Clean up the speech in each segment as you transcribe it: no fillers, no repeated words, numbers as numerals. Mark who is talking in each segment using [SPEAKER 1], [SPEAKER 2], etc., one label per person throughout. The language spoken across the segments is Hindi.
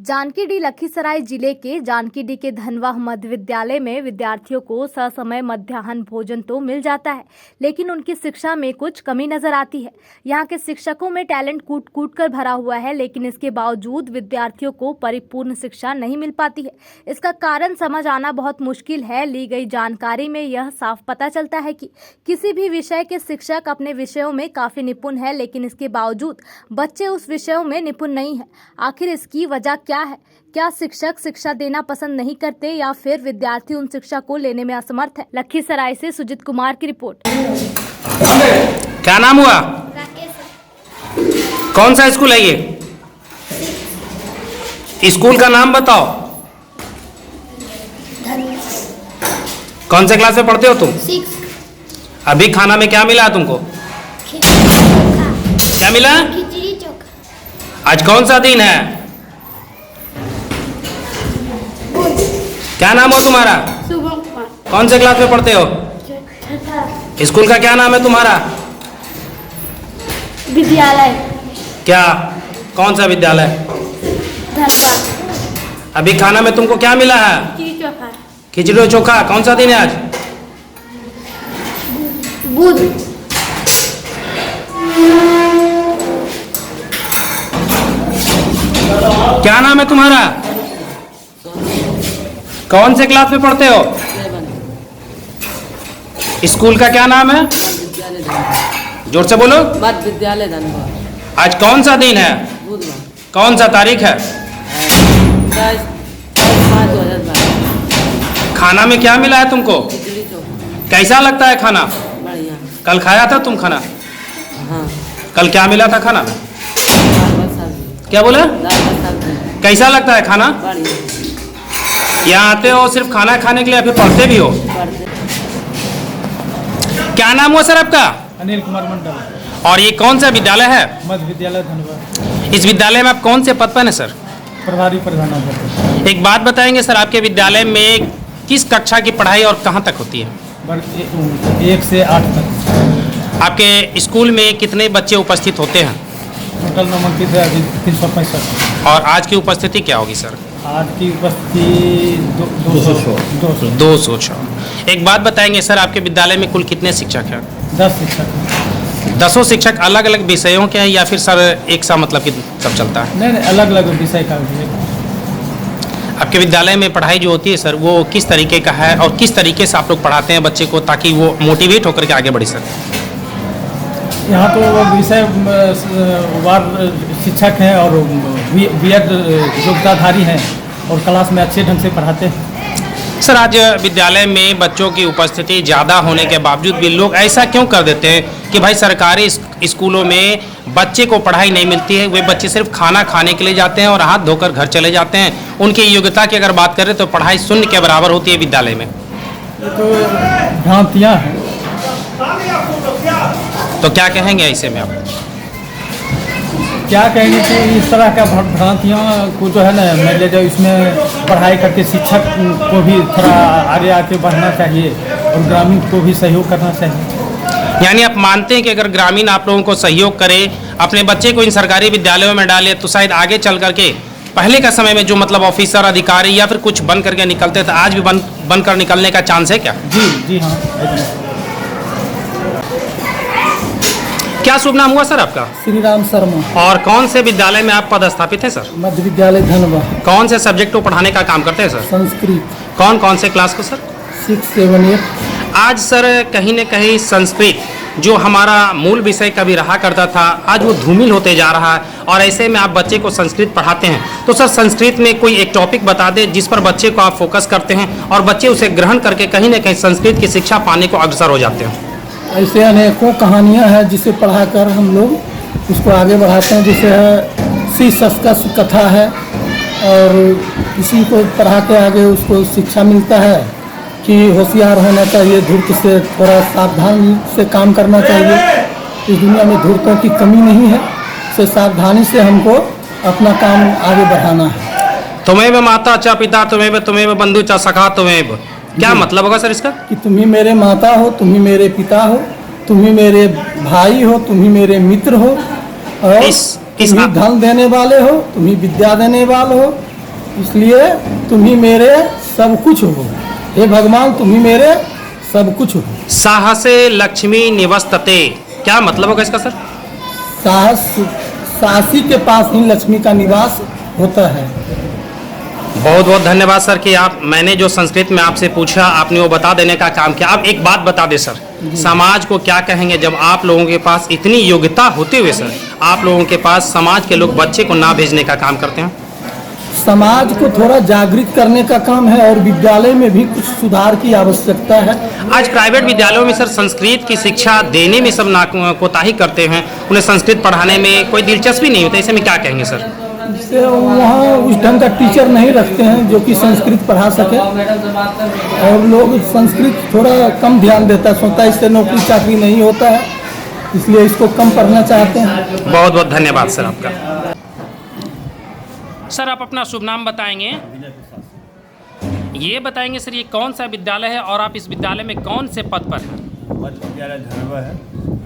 [SPEAKER 1] जानकीडीह लखीसराय जिले के जानकीडीह के धनवा मध्य विद्यालय में विद्यार्थियों को ससमय मध्याह्न भोजन तो मिल जाता है, लेकिन उनकी शिक्षा में कुछ कमी नजर आती है। यहाँ के शिक्षकों में टैलेंट कूट कूट कर भरा हुआ है, लेकिन इसके बावजूद विद्यार्थियों को परिपूर्ण शिक्षा नहीं मिल पाती है। इसका कारण समझ आना बहुत मुश्किल है। ली गई जानकारी में यह साफ पता चलता है कि किसी भी विषय के शिक्षक अपने विषयों में काफी निपुण है, लेकिन इसके बावजूद बच्चे उस विषयों में निपुण नहीं है। आखिर इसकी वजह क्या है? क्या शिक्षक शिक्षा देना पसंद नहीं करते या फिर विद्यार्थी उन शिक्षा को लेने में असमर्थ है? लखीसराय से सुजीत कुमार की रिपोर्ट।
[SPEAKER 2] क्या नाम हुआ? कौन सा स्कूल है ये? स्कूल का नाम बताओ। कौन से क्लास में पढ़ते हो तुम?
[SPEAKER 3] 6।
[SPEAKER 2] अभी खाना में क्या मिला तुमको? क्या मिला?
[SPEAKER 3] खिचड़ी चोखा।
[SPEAKER 2] आज कौन सा दिन है? क्या नाम हो तुम्हारा?
[SPEAKER 3] शुभम कुमार।
[SPEAKER 2] कौन से क्लास में पढ़ते हो? स्कूल का क्या नाम है तुम्हारा?
[SPEAKER 3] विद्यालय।
[SPEAKER 2] क्या? कौन सा विद्यालय?
[SPEAKER 3] धनबाद।
[SPEAKER 2] अभी खाना में तुमको क्या मिला है?
[SPEAKER 3] खिचड़ी चोखा।
[SPEAKER 2] खिचड़ी और चोखा। कौन सा दिन है आज?
[SPEAKER 3] बुध।
[SPEAKER 2] क्या नाम है तुम्हारा? कौन से क्लास में पढ़ते हो? स्कूल का क्या नाम है? जोर से बोलो।
[SPEAKER 4] मध्य विद्यालय धनबाद।
[SPEAKER 2] आज कौन सा दिन है?
[SPEAKER 4] बुधवार।
[SPEAKER 2] कौन सा तारीख है?
[SPEAKER 4] 22/5/2012।
[SPEAKER 2] खाना में क्या मिला है तुमको?
[SPEAKER 4] खिचड़ी चोखा।
[SPEAKER 2] कैसा लगता है खाना?
[SPEAKER 4] बढ़िया।
[SPEAKER 2] कल खाया था तुम खाना?
[SPEAKER 4] हाँ।
[SPEAKER 2] कल क्या मिला था खाना में?
[SPEAKER 4] दाल भात सब्जी।
[SPEAKER 2] क्या बोले?
[SPEAKER 4] दाल भात सब्जी।
[SPEAKER 2] कैसा लगता है खाना?
[SPEAKER 4] बढ़िया।
[SPEAKER 2] यहाँ आते हो सिर्फ खाना खाने के लिए या फिर पढ़ते भी हो?
[SPEAKER 4] पढ़ते।
[SPEAKER 2] क्या नाम हुआ सर आपका?
[SPEAKER 5] अनिल कुमार मंडल।
[SPEAKER 2] और ये कौन सा विद्यालय है?
[SPEAKER 5] मध्य विद्यालय धनबाद।
[SPEAKER 2] इस विद्यालय में आप कौन से पद पर हैं सर?
[SPEAKER 5] प्रभारी प्रधानाध्यापक।
[SPEAKER 2] एक बात बताएंगे सर, आपके विद्यालय में किस कक्षा की पढ़ाई और कहाँ तक होती है?
[SPEAKER 5] 1 से 8 तक।
[SPEAKER 2] आपके स्कूल में कितने बच्चे उपस्थित होते हैं?
[SPEAKER 5] टोटल नामांकित है अभी 365।
[SPEAKER 2] और आज की उपस्थिति क्या होगी सर?
[SPEAKER 5] आज की उपस्थिति 200।
[SPEAKER 2] 200। एक बात बताएंगे सर, आपके विद्यालय में कुल कितने शिक्षक हैं?
[SPEAKER 5] 10 शिक्षक।
[SPEAKER 2] 10 शिक्षक अलग अलग विषयों के हैं या फिर सर एक सा मतलब कि सब चलता है?
[SPEAKER 5] नहीं, अलग अलग विषय का भी है।
[SPEAKER 2] आपके विद्यालय में पढ़ाई जो होती है सर, वो किस तरीके का है और किस तरीके से आप लोग पढ़ाते हैं बच्चे को ताकि वो मोटिवेट होकर के आगे बढ़े सर?
[SPEAKER 5] यहाँ तो विषय वार शिक्षक हैं और बीएड योग्यताधारी हैं और क्लास में अच्छे ढंग से पढ़ाते हैं।
[SPEAKER 2] सर आज विद्यालय में बच्चों की उपस्थिति ज़्यादा होने के बावजूद भी लोग ऐसा क्यों कर देते हैं कि भाई सरकारी स्कूलों में बच्चे को पढ़ाई नहीं मिलती है, वे बच्चे सिर्फ खाना खाने के लिए जाते हैं और हाथ धोकर घर चले जाते हैं। उनकी योग्यता की अगर बात करें तो पढ़ाई शून्य के बराबर होती है विद्यालय में।
[SPEAKER 5] ये तो भ्रांतियाँ हैं।
[SPEAKER 2] तो क्या कहेंगे ऐसे में आप?
[SPEAKER 5] क्या कहेंगे कि इस तरह का भ्रांतियों को जो है ना, मैं जो इसमें पढ़ाई करके शिक्षक को भी थोड़ा आगे आके बढ़ना चाहिए और ग्रामीण को भी सहयोग करना चाहिए।
[SPEAKER 2] यानी आप मानते हैं कि अगर ग्रामीण आप लोगों को सहयोग करे, अपने बच्चे को इन सरकारी विद्यालयों में डाले, तो शायद आगे चल करके पहले का समय में जो मतलब ऑफिसर अधिकारी या फिर कुछ बन करके निकलते थे, आज भी बनकर निकलने का चांस है क्या?
[SPEAKER 5] जी हाँ।
[SPEAKER 2] क्या शुभ नाम हुआ सर आपका?
[SPEAKER 5] श्री राम शर्मा।
[SPEAKER 2] और कौन से विद्यालय में आप पदस्थापित हैं सर?
[SPEAKER 5] मध्य विद्यालय धनबाद।
[SPEAKER 2] कौन से सब्जेक्ट को पढ़ाने का काम करते हैं सर?
[SPEAKER 5] संस्कृत।
[SPEAKER 2] कौन कौन से क्लास को सर?
[SPEAKER 5] 6, 7, 8।
[SPEAKER 2] आज सर कहीं न कहीं संस्कृत जो हमारा मूल विषय कभी रहा करता था, आज वो धूमिल होते जा रहा है और ऐसे में आप बच्चे को संस्कृत पढ़ाते हैं, तो सर संस्कृत में कोई एक टॉपिक बता दें जिस पर बच्चे को आप फोकस करते हैं और बच्चे उसे ग्रहण करके कहीं न कहीं संस्कृत की शिक्षा पाने को अग्रसर हो जाते हैं।
[SPEAKER 5] ऐसे अनेकों कहानियाँ हैं जिसे पढ़ाकर हम लोग उसको आगे बढ़ाते हैं। जैसे श्री सस्कस कथा है और इसी को पढ़ा के आगे उसको शिक्षा मिलता है कि होशियार होना चाहिए, धूर्त से थोड़ा सावधानी से काम करना चाहिए। इस दुनिया में धूर्तों की कमी नहीं है, से सावधानी से हमको अपना काम आगे बढ़ाना है।
[SPEAKER 2] तुम्हें माता च पिता तुम्हें बंधु च सखा तुम्हें, क्या मतलब होगा सर इसका? कि
[SPEAKER 5] तुम ही मेरे माता हो, तुम ही मेरे पिता हो, तुम ही मेरे भाई हो, तुम ही मेरे मित्र हो और तुम ही धन देने वाले हो, तुम ही विद्या देने वाले हो इसलिए तुम ही मेरे सब कुछ हो, हे भगवान तुम ही मेरे सब कुछ हो।
[SPEAKER 2] साहसे लक्ष्मी निवस्तते, क्या मतलब होगा इसका सर?
[SPEAKER 5] साहसी के पास ही लक्ष्मी का निवास होता है।
[SPEAKER 2] बहुत बहुत धन्यवाद सर कि आप, मैंने जो संस्कृत में आपसे पूछा आपने वो बता देने का काम किया। आप एक बात बता दें सर, समाज को क्या कहेंगे जब आप लोगों के पास इतनी योग्यता होते हुए सर आप लोगों के पास समाज के लोग बच्चे को ना भेजने का काम करते हैं?
[SPEAKER 5] समाज को थोड़ा जागृत करने का काम है और विद्यालय में भी कुछ सुधार की आवश्यकता है।
[SPEAKER 2] आज प्राइवेट विद्यालयों में सर संस्कृत की शिक्षा देने में सब कोताही करते हैं, उन्हें संस्कृत पढ़ाने में कोई दिलचस्पी नहीं होती, ऐसे में क्या कहेंगे सर?
[SPEAKER 5] इससे वहाँ उस ढंग का टीचर नहीं रखते हैं जो कि संस्कृत पढ़ा सके, और लोग संस्कृत थोड़ा कम ध्यान देता है, सोचता है इससे नौकरी चाकरी नहीं होता है, इसलिए इसको कम पढ़ना चाहते हैं।
[SPEAKER 2] बहुत बहुत धन्यवाद सर आपका। सर आप अपना शुभ नाम बताएंगे? ये बताएंगे सर ये कौन सा विद्यालय है और आप इस विद्यालय में कौन से पद पर हैं?
[SPEAKER 6] मध्य विद्यालय धनवा है,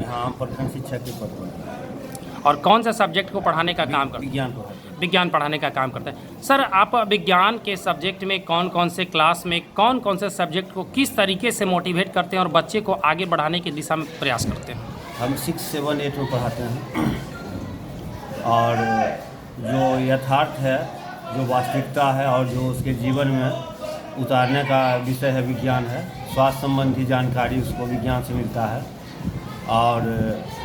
[SPEAKER 6] यहाँ प्रखंड शिक्षक के पद पर।
[SPEAKER 2] और कौन सा सब्जेक्ट को पढ़ाने का काम करते हैं?
[SPEAKER 6] विज्ञान पढ़ाते हैं।
[SPEAKER 2] विज्ञान पढ़ाने का काम करते हैं। सर आप विज्ञान के सब्जेक्ट में कौन कौन से क्लास में कौन कौन से सब्जेक्ट को किस तरीके से मोटिवेट करते हैं और बच्चे को आगे बढ़ाने की दिशा में प्रयास करते हैं?
[SPEAKER 6] हम 6, 7, 8 में पढ़ाते हैं, और जो यथार्थ है, जो वास्तविकता है और जो उसके जीवन में उतारने का विषय है विज्ञान है। स्वास्थ्य संबंधी जानकारी उसको विज्ञान से मिलता है, और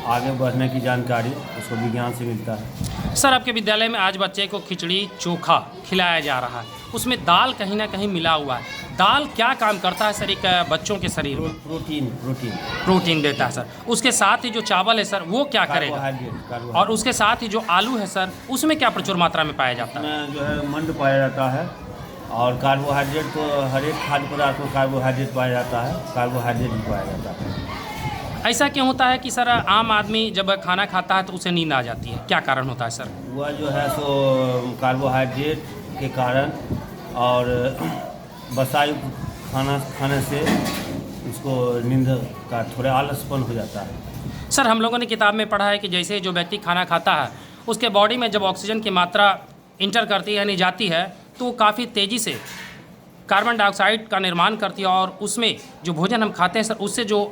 [SPEAKER 6] आगे बढ़ने की जानकारी उसको विज्ञान से मिलता है।
[SPEAKER 2] सर आपके विद्यालय में आज बच्चे को खिचड़ी चोखा खिलाया जा रहा है, उसमें दाल कहीं ना कहीं मिला हुआ है। दाल क्या काम करता है सर एक बच्चों के शरीर में? प्रोटीन देता है सर। उसके साथ ही जो चावल है सर वो क्या करेगा?
[SPEAKER 6] कार्बोहाइड्रेट।
[SPEAKER 2] और उसके साथ ही जो आलू है सर उसमें क्या प्रचुर मात्रा में पाया जाता है?
[SPEAKER 6] उसमें जो है मंड पाया जाता है, और कार्बोहाइड्रेट तो हर एक खाद्य पदार्थ में कार्बोहाइड्रेट पाया जाता है, कार्बोहाइड्रेट भी पाया जाता है।
[SPEAKER 2] ऐसा क्यों होता है कि सर आम आदमी जब खाना खाता है तो उसे नींद आ जाती है, क्या कारण होता है सर?
[SPEAKER 6] वह जो है सो कार्बोहाइड्रेट के कारण और वसायुक्त खाना खाने से उसको नींद का थोड़ा आलसपन हो जाता है।
[SPEAKER 2] सर हम लोगों ने किताब में पढ़ा है कि जैसे जो व्यक्ति खाना खाता है उसके बॉडी में जब ऑक्सीजन की मात्रा इंटर करती है यानी जाती है तो काफ़ी तेज़ी से कार्बन डाइऑक्साइड का निर्माण करती है, और उसमें जो भोजन हम खाते हैं सर उससे जो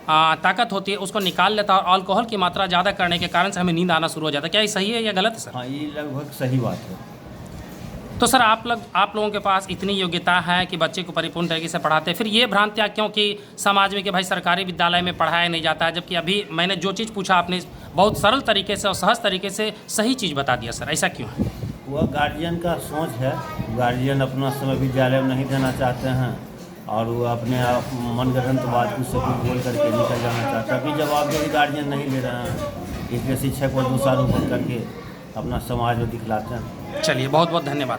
[SPEAKER 2] ताकत होती है उसको निकाल लेता है, और अल्कोहल की मात्रा ज़्यादा करने के कारण से हमें नींद आना शुरू हो जाता है। क्या ये सही है या गलत है सर?
[SPEAKER 6] हाँ, ये लगभग सही बात है।
[SPEAKER 2] तो सर आप लोगों के पास इतनी योग्यता है कि बच्चे को परिपूर्ण तरीके से पढ़ाते हैं, फिर ये भ्रांतियाँ क्यों कि समाज में कि भाई सरकारी विद्यालय में पढ़ाया नहीं जाता है, जबकि अभी मैंने जो चीज़ पूछा आपने बहुत सरल तरीके से और सहज तरीके से सही चीज़ बता दिया सर, ऐसा क्यों है?
[SPEAKER 6] वह गार्जियन का सोच है। गार्जियन अपना समय विद्यालय में नहीं देना चाहते हैं, और वो अपने आप मनगढ़ंत बात कुछ से कुछ बोल करके निकल जाना चाहता है। अभी जवाबदेही गार्जियन नहीं ले रहे हैं, इसलिए शिक्षक को दोषारोपण करके अपना समाज में दिखलाते हैं।
[SPEAKER 2] चलिए बहुत बहुत धन्यवाद।